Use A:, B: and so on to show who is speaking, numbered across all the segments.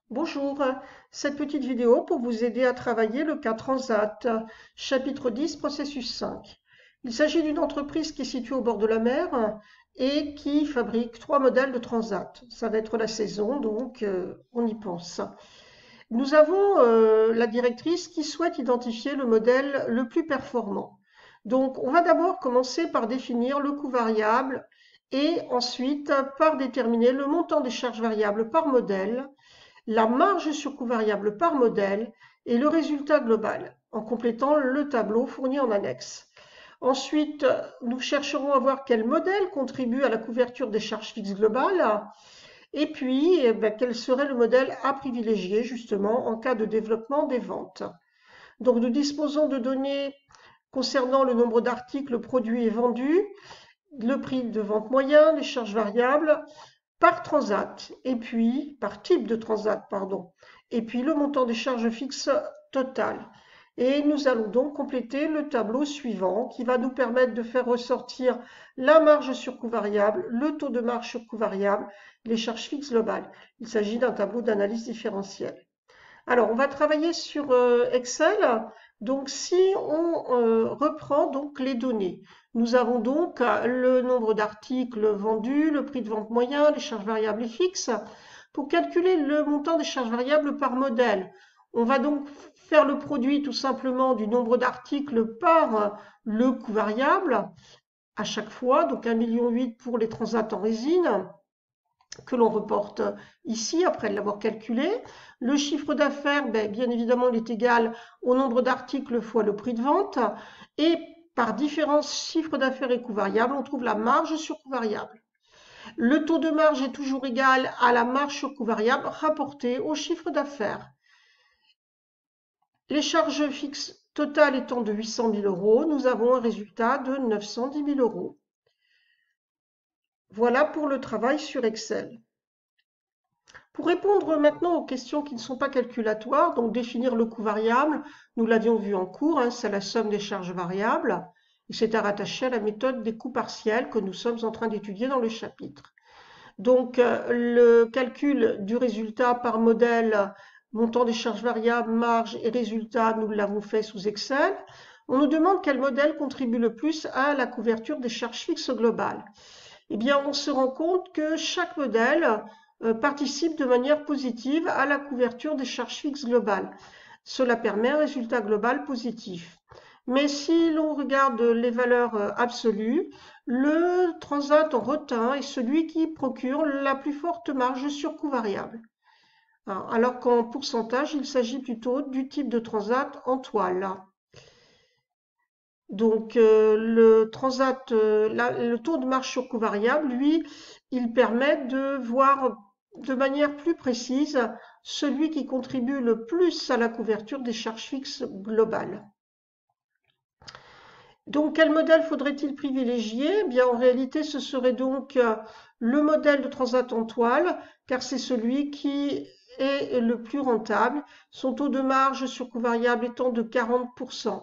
A: Bonjour, cette petite vidéo pour vous aider à travailler le cas Transat, chapitre 10, processus 5. Il s'agit d'une entreprise qui est située au bord de la mer et qui fabrique 3 modèles de Transat. Ça va être la saison, donc on y pense. Nous avons la directrice qui souhaite identifier le modèle le plus performant. Donc on va d'abord commencer par définir le coût variable et ensuite par déterminer le montant des charges variables par modèle, la marge sur coût variable par modèle et le résultat global, en complétant le tableau fourni en annexe. Ensuite, nous chercherons à voir quel modèle contribue à la couverture des charges fixes globales et puis quel serait le modèle à privilégier justement en cas de développement des ventes. Donc nous disposons de données concernant le nombre d'articles produits et vendus, le prix de vente moyen, les charges variables, par transat, et puis par type de transat, pardon, et puis le montant des charges fixes totales. Et nous allons donc compléter le tableau suivant qui va nous permettre de faire ressortir la marge sur coût variable, le taux de marge sur coût variable, les charges fixes globales. Il s'agit d'un tableau d'analyse différentielle. Alors, on va travailler sur Excel. Donc, si on reprend donc les données, nous avons donc le nombre d'articles vendus, le prix de vente moyen, les charges variables et fixes. Pour calculer le montant des charges variables par modèle, on va donc faire le produit tout simplement du nombre d'articles par le coût variable à chaque fois, donc 1,8 million pour les transats en résine que l'on reporte ici après l'avoir calculé. Le chiffre d'affaires, bien évidemment, il est égal au nombre d'articles fois le prix de vente. Et par différence chiffre d'affaires et coût variable, on trouve la marge sur coût variable. Le taux de marge est toujours égal à la marge sur coût variable rapportée au chiffre d'affaires. Les charges fixes totales étant de 800 000 euros, nous avons un résultat de 910 000 euros. Voilà pour le travail sur Excel. Pour répondre maintenant aux questions qui ne sont pas calculatoires, donc définir le coût variable, nous l'avions vu en cours, c'est la somme des charges variables, et c'est à rattacher à la méthode des coûts partiels que nous sommes en train d'étudier dans le chapitre. Donc le calcul du résultat par modèle, montant des charges variables, marge et résultat, nous l'avons fait sous Excel. On nous demande quel modèle contribue le plus à la couverture des charges fixes globales. Eh bien, on se rend compte que chaque modèle participe de manière positive à la couverture des charges fixes globales. Cela permet un résultat global positif. Mais si l'on regarde les valeurs absolues, le transat en retint est celui qui procure la plus forte marge sur coût variable. Alors qu'en pourcentage, il s'agit plutôt du type de transat en toile. Donc le transat, le taux de marge sur coût variable, lui, il permet de voir de manière plus précise celui qui contribue le plus à la couverture des charges fixes globales. Donc quel modèle faudrait-il privilégier? Eh bien en réalité ce serait donc le modèle de transat en toile, car c'est celui qui est le plus rentable, son taux de marge sur coût variable étant de 40%.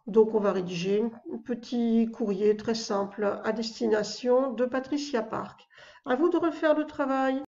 A: Donc on va rédiger un petit courrier très simple à destination de Patricia Park. À vous de refaire le travail.